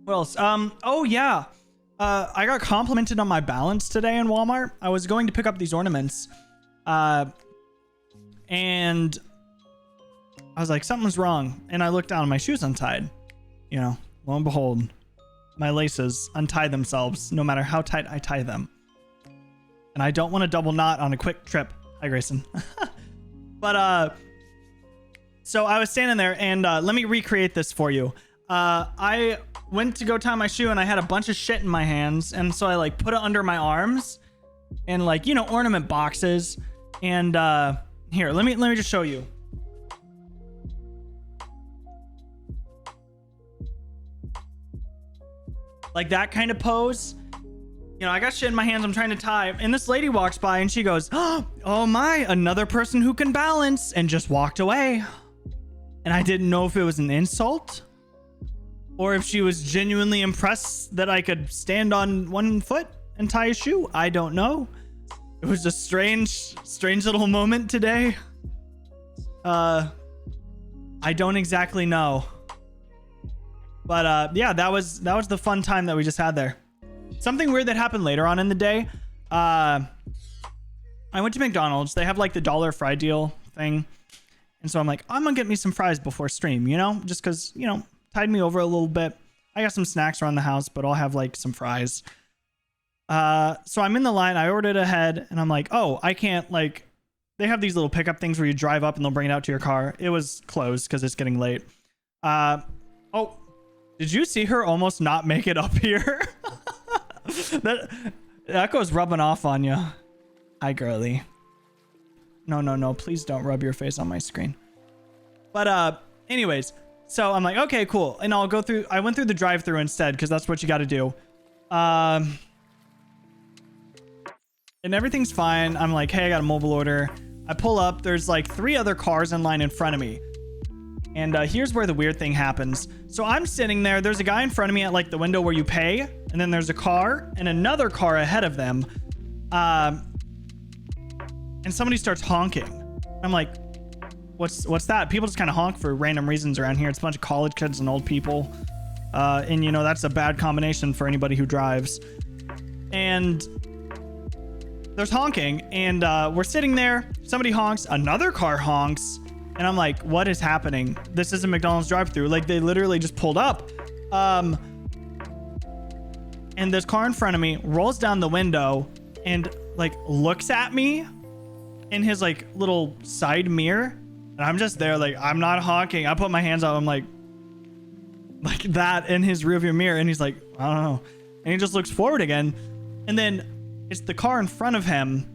What else? Oh yeah. I got complimented on my balance today in Walmart. I was going to pick up these ornaments. And I was like, something's wrong. And I looked down and my shoes untied. You know, lo and behold, my laces untie themselves no matter how tight I tie them. And I don't want a double knot on a quick trip. Hi, Grayson. But, so I was standing there and let me recreate this for you. I went to go tie my shoe and I had a bunch of shit in my hands. And so I like put it under my arms and like, you know, ornament boxes. And here, let me just show you. Like that kind of pose. You know, I got shit in my hands. I'm trying to tie. And this lady walks by and she goes, oh my, another person who can balance, and just walked away. And I didn't know if it was an insult or if she was genuinely impressed that I could stand on one foot and tie a shoe. I don't know. It was a strange little moment today. I don't exactly know. But yeah, that was the fun time that we just had there. Something weird that happened later on in the day. I went to McDonald's. They have like the $1 fry deal thing. And so I'm like, I'm gonna get me some fries before stream, you know, just cause, you know, tied me over a little bit. I got some snacks around the house, but I'll have like some fries. So I'm in the line, I ordered ahead and I'm like, oh, I can't, like, they have these little pickup things where you drive up and they'll bring it out to your car. It was closed cause it's getting late. Oh, did you see her almost not make it up here? that goes rubbing off on you. Hi, girly. No, please don't rub your face on my screen. But anyways, so I'm like, okay, cool. And I'll go through, I went through the drive-thru instead because that's what you got to do. And everything's fine. I'm like, hey, I got a mobile order. I pull up, there's like 3 other cars in line in front of me. And here's where the weird thing happens. So I'm sitting there, there's a guy in front of me at like the window where you pay, and then there's a car and another car ahead of them. And somebody starts honking. I'm like, what's that? People just kind of honk for random reasons around here. It's a bunch of college kids and old people. And you know, that's a bad combination for anybody who drives. And there's honking, and we're sitting there, somebody honks, another car honks. And I'm like, what is happening? This is a McDonald's drive-thru. Like, they literally just pulled up. And this car in front of me rolls down the window and like looks at me in his like little side mirror. And I'm just there, like, I'm not honking. I put my hands out. I'm like that in his rearview mirror. And he's like, I don't know. And he just looks forward again. And then it's the car in front of him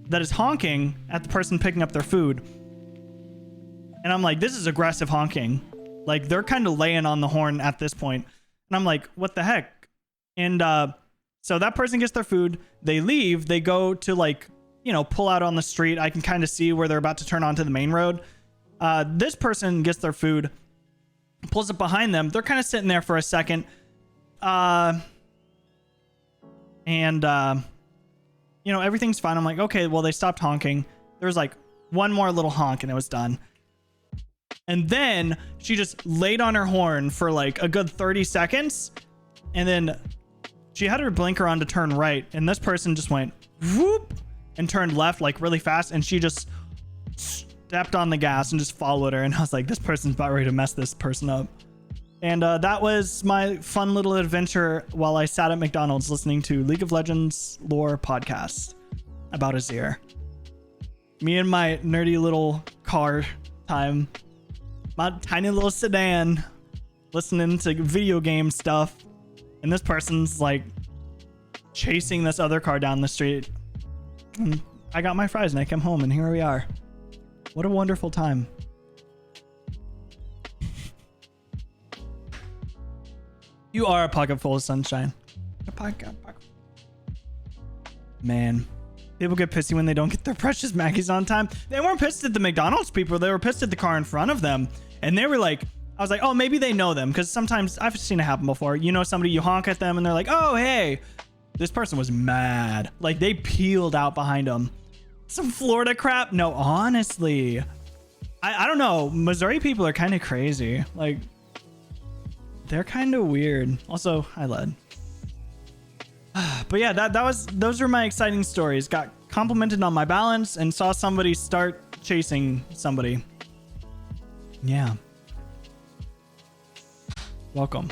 that is honking at the person picking up their food. And I'm like, this is aggressive honking. Like, they're kind of laying on the horn at this point. And I'm like, what the heck? And so that person gets their food. They leave. They go to, like, you know, pull out on the street. I can kind of see where they're about to turn onto the main road. This person gets their food, pulls up behind them. They're kind of sitting there for a second. And you know, everything's fine. I'm like, okay, well, they stopped honking. There was like one more little honk and it was done. And then she just laid on her horn for like a good 30 seconds. And then she had her blinker on to turn right. And this person just went whoop and turned left like really fast. And she just stepped on the gas and just followed her. And I was like, this person's about ready to mess this person up. And that was my fun little adventure while I sat at McDonald's listening to League of Legends lore podcast about Azir. Me and my nerdy little car time. My tiny little sedan listening to video game stuff. And this person's like chasing this other car down the street. And I got my fries and I came home and here we are. What a wonderful time. You are a pocket full of sunshine. A pocket. Man. People get pissy when they don't get their precious Mackies on time. They weren't pissed at the McDonald's people. They were pissed at the car in front of them. And they were like, I was like, oh, maybe they know them. Because sometimes I've seen it happen before. You know, somebody, you honk at them and they're like, oh, hey. This person was mad. Like, they peeled out behind them. Some Florida crap? No, honestly. I don't know. Missouri people are kind of crazy. Like, They're kind of weird. Also, hi Led. But yeah, those were my exciting stories. Got complimented on my balance and saw somebody start chasing somebody. Yeah. Welcome.